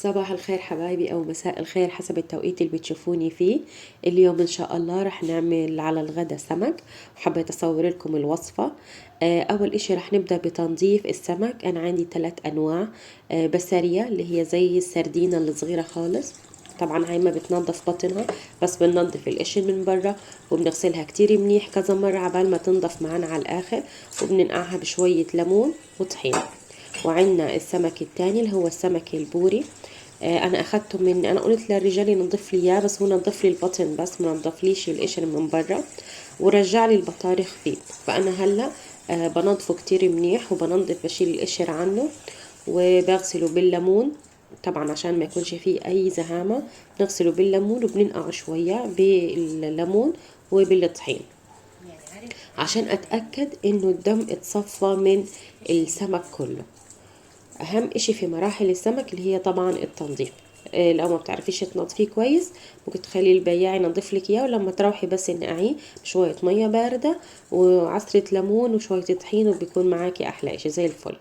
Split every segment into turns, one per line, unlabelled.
صباح الخير حبايبي او مساء الخير حسب التوقيت اللي بتشوفوني فيه. اليوم ان شاء الله رح نعمل على الغدا سمك، وحبيت اصور لكم الوصفة. اول اشي رح نبدأ بتنظيف السمك. انا عندي 3 انواع. بسارية اللي هي زي السردينة الصغيرة خالص. طبعا هاي ما بتنظف بطنها، بس بننظف القشر من برا وبنغسلها كتير منيح كذا مرة عبال ما تنضف معنا على الاخر، وبننقعها بشوية ليمون وطحين. وعندنا السمك التاني اللي هو السمك البوري. انا اخدته من، انا قلت للرجال ينظف لي اياه، بس هو نظف لي البطن بس ما نظفليش القشر من برا، ورجع لي البطارخ فيه. فانا هلا بنظفه كتير منيح، وبنظف بشيل القشر عنه وبغسله بالليمون. طبعا عشان ما يكونش فيه اي زهامة بنغسله بالليمون وبننقعه شوية بالليمون وبالطحين، عشان اتأكد انه الدم اتصفى من السمك كله. اهم اشي في مراحل السمك اللي هي طبعا التنظيف. لو ما بتعرفيش تنظفيه كويس ممكن تخلي البياع ينظف لك اياه، ولما تروحي بس نقعيه بشويه ميه بارده وعصره ليمون وشويه طحين، وبيكون معاكي احلى اشي زي الفل.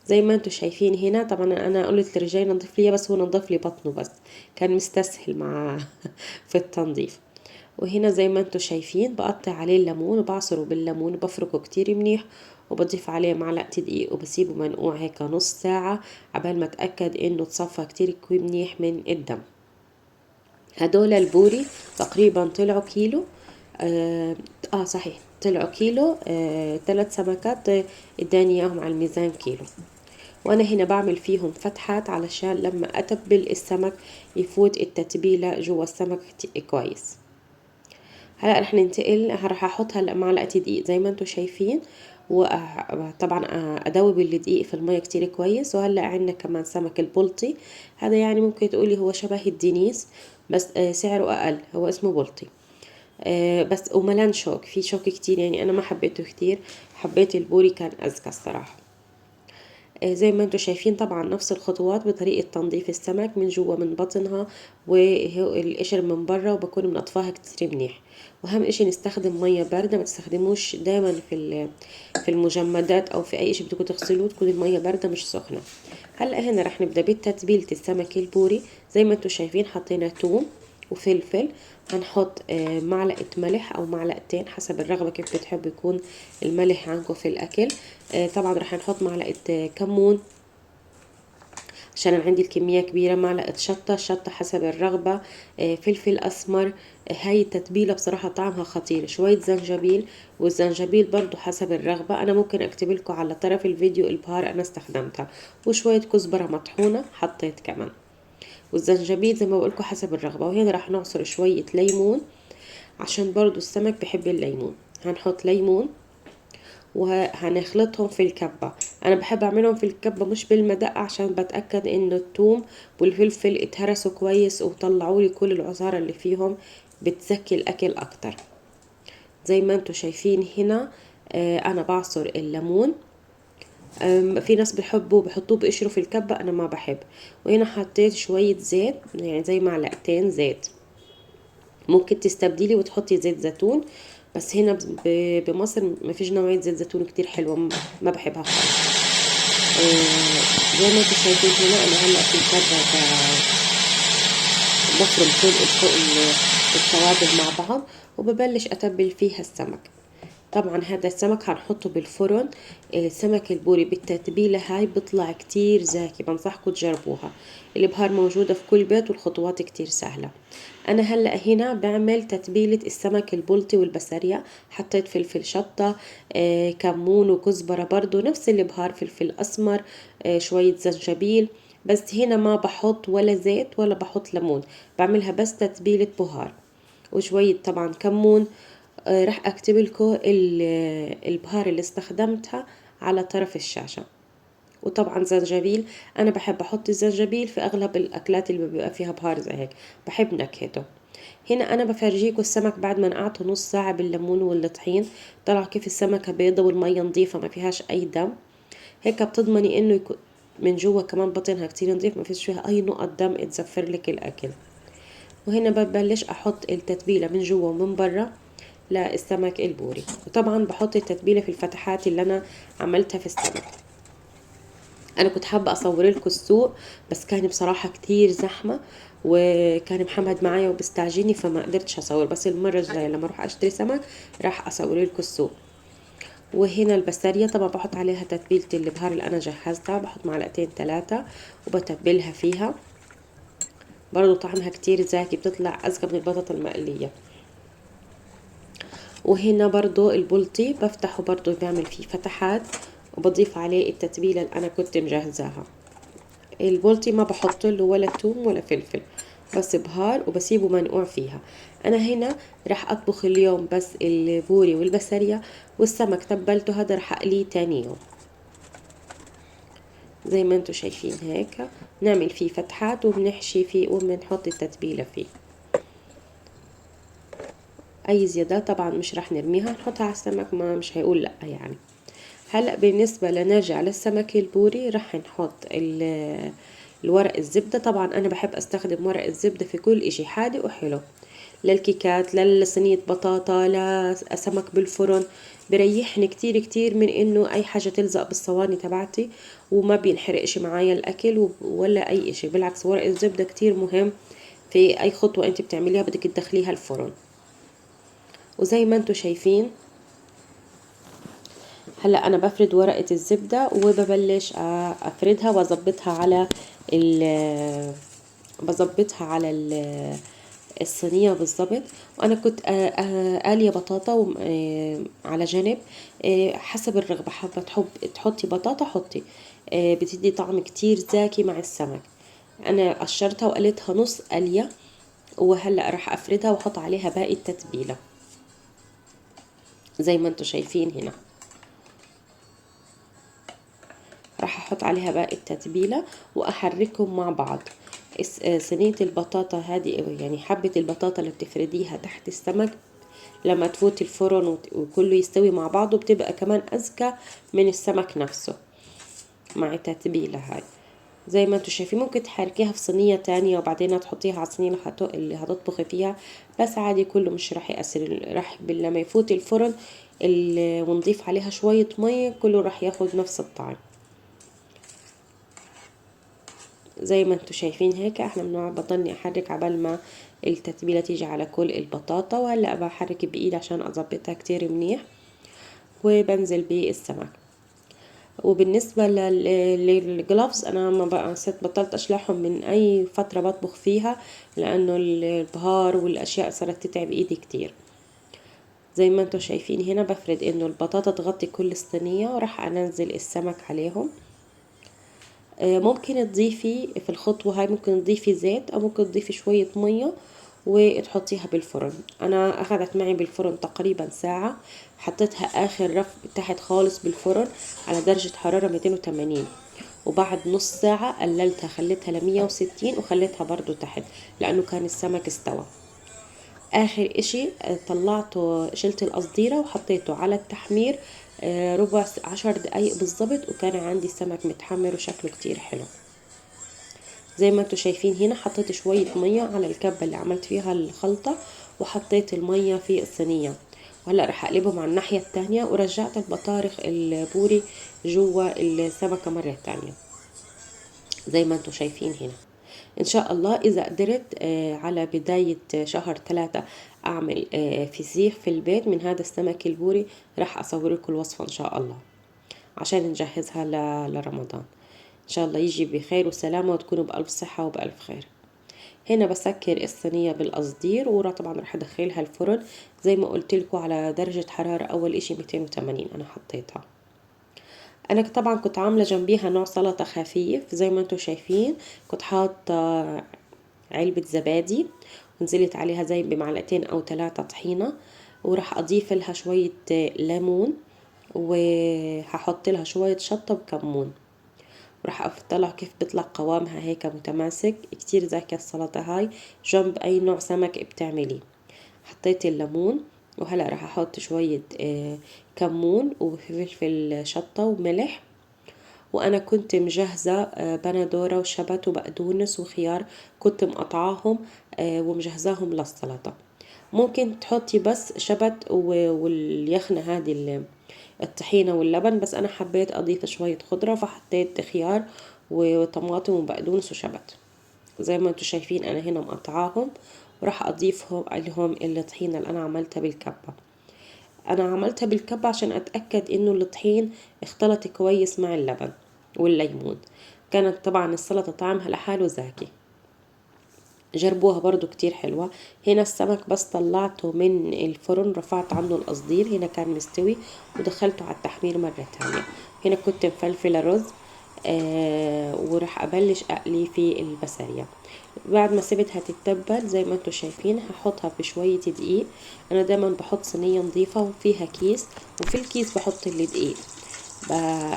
زي ما انتم شايفين هنا، طبعا انا قلت للرجال ينظف لي، بس هو نظف لي بطنه بس، كان مستسهل مع في التنظيف. وهنا زي ما انتم شايفين بقطع عليه الليمون وبعصره بالليمون وبفركه كتير منيح، وبضيف عليه معلقة دقيق وبسيبه منقوع هيك نص ساعة عبال ما اتأكد انه تصفى كتير منيح من الدم. هدول البوري تقريبا طلعوا كيلو. صحيح طلعوا كيلو. 3 سمكات اداني اياهم على الميزان كيلو. وانا هنا بعمل فيهم فتحات علشان لما اتبل السمك يفوت التتبيلة جوا السمك كويس. هلا رح ننتقل، رح احط هلا معلقه دقيق زي ما انتم شايفين، وطبعا ادوب الدقيق في المية كتير كويس. وهلا عندنا كمان سمك البلطي، هذا يعني ممكن تقولي هو شبه الدنيس، بس سعره اقل، هو اسمه بلطي. بس وملان شوك، في شوك كتير، يعني انا ما حبيته كتير، حبيت البوري كان اذكى الصراحه. زي ما انتم شايفين طبعا نفس الخطوات بطريقة تنظيف السمك من جوا من بطنها والقشر من برا، وبكون منطفاها كتير منيح. واهم اشي نستخدم مية باردة، ما تستخدموش دايما في المجمدات او في اي اشي بدكم تغسلوه تكون المية باردة مش سخنة. هلا هنا رح نبدأ بتتبيلة السمك البوري. زي ما انتم شايفين حطينا توم وفلفل. هنحط معلقة ملح او معلقتين حسب الرغبة كيف بتحبوا يكون الملح عندكم في الاكل. طبعا رح نحط معلقة كمون عشان أنا عندي الكمية كبيرة، معلقة شطة حسب الرغبة، فلفل أسمر. هاي التتبيلة بصراحة طعمها خطير. شوية زنجبيل، والزنجبيل برضو حسب الرغبة، أنا ممكن أكتب لكم على طرف الفيديو البهار أنا استخدمتها. وشوية كزبرة مطحونة حطيت كمان، والزنجبيل زي ما بقولكم حسب الرغبة. وهنا راح نعصر شوية ليمون عشان برضو السمك بحب الليمون. هنحط ليمون وهنخلطهم في الكبة. انا بحب اعملهم في الكبة مش بالمدقة، عشان بتأكد انه الثوم والفلفل اتهرسوا كويس وطلعوا لي كل العصارة اللي فيهم، بتزكي الاكل اكتر. زي ما انتم شايفين هنا انا بعصر الليمون. في ناس بحطوه بقشره في الكبة، انا ما بحب. وهنا حطيت شوية زيت، يعني زي معلقتين زيت. ممكن تستبدلي وتحطي زيت زيتون، بس هنا بمصر ما فيش نوعية زيت زيتون كتير حلوة، ما بحبها خالص. زي ما انتم شايفين هنا انا هلا في الكبة بفرم كل التوابل مع بعض، وببلش اتبل فيها السمك. طبعا هذا السمك هنحطه بالفرن. سمك البوري بالتتبيلة هاي بيطلع كتير زاكي، بنصحكم تجربوها. البهار موجودة في كل بيت والخطوات كتير سهلة. انا هلأ هنا بعمل تتبيلة السمك البلطي والبسارية. حطيت فلفل شطة، كمون وكزبرة، برضو نفس البهار، فلفل اسمر، شوية زنجبيل. بس هنا ما بحط ولا زيت ولا بحط ليمون، بعملها بس تتبيلة بهار وشوية طبعا كمون. راح اكتب لكم البهار اللي استخدمتها على طرف الشاشة. وطبعا زنجبيل، انا بحب احط الزنجبيل في اغلب الاكلات اللي بيبقى فيها بهار زي هيك، بحب نكهته. هنا انا بفرجيكم السمك بعد ما نقعته نص ساعة بالليمون والطحين، طلع كيف السمكة بيضة والمية نظيفة ما فيهاش اي دم. هيك بتضمني انه يكون من جوا كمان بطنها كتير نظيف، ما فيش فيها اي نقط دم تزفر لك الاكل. وهنا ببلش احط التتبيلة من جوا ومن برا للسمك البوري. وطبعا بحط التتبيلة في الفتحات اللي انا عملتها في السمك. انا كنت حابة اصور لكم السوق، بس كان بصراحة كتير زحمة، وكان محمد معايا وبستعجلني فما قدرتش اصور. بس المرة الجاية لما اروح اشتري سمك راح اصور لكم السوق. وهنا البسارية طبعا بحط عليها تتبيلة البهار اللي انا جهزتها، بحط معلقتين 3 وبتبلها فيها. برضو طعمها كتير زاكي، بتطلع أزكى من البطاطا المقلية. وهنا برضو البلطي بفتحه برضو بعمل فيه فتحات، وبضيف عليه التتبيلة اللي أنا كنت مجهزاها. البلطي ما بحط له ولا توم ولا فلفل، بس بهار وبسيبه منقوع فيها. أنا هنا راح أطبخ اليوم بس البوري والبسارية، والسمك تبلته هذا راح أقليه تاني يوم. زي ما انتوا شايفين هيك نعمل فيه فتحات وبنحشي فيه وبنحط التتبيلة فيه. اي زيادات طبعا مش راح نرميها، نحطها على السمك ما مش هيقول لا يعني. هلا بالنسبة لنرجع للسمك البوري راح نحط الورق الزبدة. طبعا انا بحب استخدم ورق الزبدة في كل اشي حادق وحلو، للكيكات، للصينية بطاطا، لسمك بالفرن. بريحني كتير كتير من انه اي حاجة تلزق بالصواني تبعتي، وما بينحرقش معايا الاكل ولا اي اشي. بالعكس ورق الزبدة كتير مهم في اي خطوة انت بتعمليها بدك تدخليها الفرن. وزي ما انتوا شايفين هلا انا بفرد ورقة الزبدة وببلش افردها واظبطها على بظبطها على الصينية بالظبط. وانا كنت قالية بطاطا على جنب، حسب الرغبة، حابة تحطي بطاطا حطي، بتدي طعم كتير زاكي مع السمك. انا قشرتها وقليتها نص قلية، وهلا راح افردها واحط عليها باقي التتبيلة زي ما انتوا شايفين هنا. راح احط عليها باقي التتبيلة واحركهم مع بعض. صينية البطاطا هذه يعني حبة البطاطا اللي بتفرديها تحت السمك لما تفوت الفرن وكله يستوي مع بعضه بتبقى كمان أذكى من السمك نفسه مع التتبيلة هاي. زي ما انتوا شايفين ممكن تحركيها في صينية تانية وبعدين تحطيها على الصينية اللي هتطبخي فيها، بس عادي كله مش راح يأثر. راح لما يفوت الفرن ونضيف عليها شوية مية كله راح ياخد نفس الطعم. زي ما انتوا شايفين هيك احنا بضلني احرك عبال ما التتبيله تيجي على كل البطاطا. وهلا بحرك بايدي عشان اظبطها كتير منيح، وبنزل بالسمك. وبالنسبه للجلافز انا ما بقى بطلت اشلحهم من اي فتره بطبخ فيها، لانه البهار والاشياء صارت تتعب ايدي كتير. زي ما انتوا شايفين هنا بفرد انه البطاطا تغطي كل الصينيه، وراح انزل السمك عليهم. ممكن تضيفي في الخطوة هاي ممكن تضيفي زيت او ممكن تضيفي شوية مية وتحطيها بالفرن. انا اخذت معي بالفرن تقريبا ساعة. حطيتها اخر رف تحت خالص بالفرن على درجة حرارة 280، وبعد نص ساعة قللتها خليتها ل160 وخليتها برضو تحت لانه كان السمك استوى. اخر اشي طلعته شلت القصديرة وحطيته على التحمير ربع 10 دقايق بالظبط، وكان عندي سمك متحمر وشكله كتير حلو. زي ما انتوا شايفين هنا حطيت شوية مية على الكبة اللي عملت فيها الخلطة، وحطيت المية في الصينية. وهلا رح اقلبهم على الناحية التانية، ورجعت البطارخ البوري جوا السمكة مرة تانية زي ما انتوا شايفين هنا. ان شاء الله اذا قدرت على بداية شهر 3 اعمل فسيخ في البيت من هذا السمك البوري، راح اصور لكم الوصفة ان شاء الله عشان نجهزها لرمضان. ان شاء الله يجي بخير وسلامة وتكونوا بألف صحة وبألف خير. هنا بسكر الصينية بالقصدير، طبعا راح ادخلها الفرن زي ما قلت لكم على درجة حرارة اول اشي 280 انا حطيتها. انا طبعا كنت عاملة جنبيها نوع سلطة خفيف زي ما انتم شايفين. كنت حاطة علبة زبادي ونزلت عليها زي بمعلقتين او 3 طحينة، وراح اضيف لها شوية ليمون، وهحط لها شوية شطة وكمون. وراح اطلع كيف بيطلع قوامها هيك متماسك كتير زاكية السلطة هاي جنب اي نوع سمك بتعمليه. حطيت الليمون، وهلا راح احط شوية كمون وفلفل شطة وملح. وانا كنت مجهزة بندورة وشبت وبقدونس وخيار، كنت مقطعاهم ومجهزاهم للسلطة. ممكن تحطي بس شبت واليخنة هذه الطحينة واللبن، بس أنا حبيت أضيف شوية خضرة فحطيت خيار وطماطم وبقدونس وشبت. زي ما انتوا شايفين أنا هنا مقطعاهم، وراح أضيفهم لهم الطحينة اللي أنا عملتها بالكبة. أنا عملتها بالكبة عشان أتأكد إنه الطحين اختلط كويس مع اللبن والليمون. كانت طبعا السلطة طعمها لحاله زاكي. جربوها برضو كتير حلوة. هنا السمك بس طلعته من الفرن رفعت عنه القصدير، هنا كان مستوي ودخلته على التحمير مرة تانية. هنا كنت مفلفلة رز وراح أبلش أقلي في البسارية. بعد ما سبتها تتبل زي ما انتوا شايفين هحطها بشوية دقيق. أنا دايما بحط صينية نظيفة وفيها كيس، وفي الكيس بحط الدقيق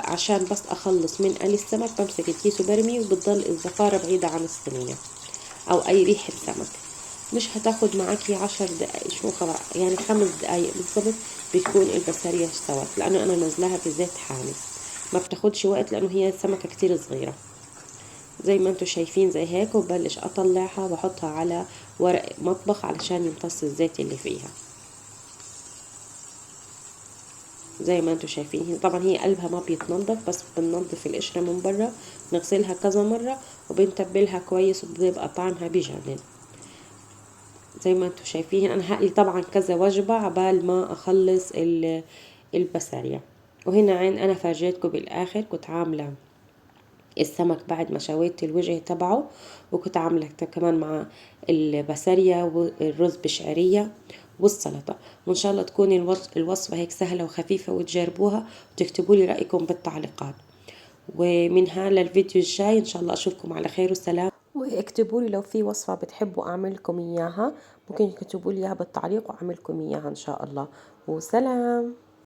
عشان بس أخلص من قلي السمك بمسك الكيس وبرمي، وبتضل الزفارة بعيدة عن الصينية او اي ريحة سمك. مش هتاخد معاكي 10 دقايق، شو خلاص يعني 5 دقايق بالضبط بتكون البسارية استوت، لانه انا نزلها في زيت حامي. ما بتاخدش وقت لانه هي سمكة كتير صغيرة. زي ما انتوا شايفين زي هيك، وبلش اطلعها واحطها على ورق مطبخ علشان يمتص الزيت اللي فيها. زي ما انتوا شايفين طبعا هي قلبها ما بيتنضف، بس بننضف القشرة من برا، نغسلها كذا مرة وبنتبلها كويس وبيبقى طعمها بيجنن. زي ما انتوا شايفين انا هقلي طبعا كذا وجبة عبال ما اخلص البسارية. وهنا عين انا فرجيتكم بالاخر كنت عاملة السمك بعد ما شويت الوجه تبعه، وكنت عاملة كمان مع البسارية والرز بشعرية والسلطة. وإن شاء الله تكون الوصفة هيك سهلة وخفيفة وتجربوها وتكتبوا لي رأيكم بالتعليقات. ومنها للفيديو الجاي إن شاء الله أشوفكم على خير وسلام. واكتبوا لي لو في وصفة بتحبوا أعمل لكم إياها، ممكن تكتبوا لي إياها بالتعليق وأعمل لكم إياها إن شاء الله. وسلام.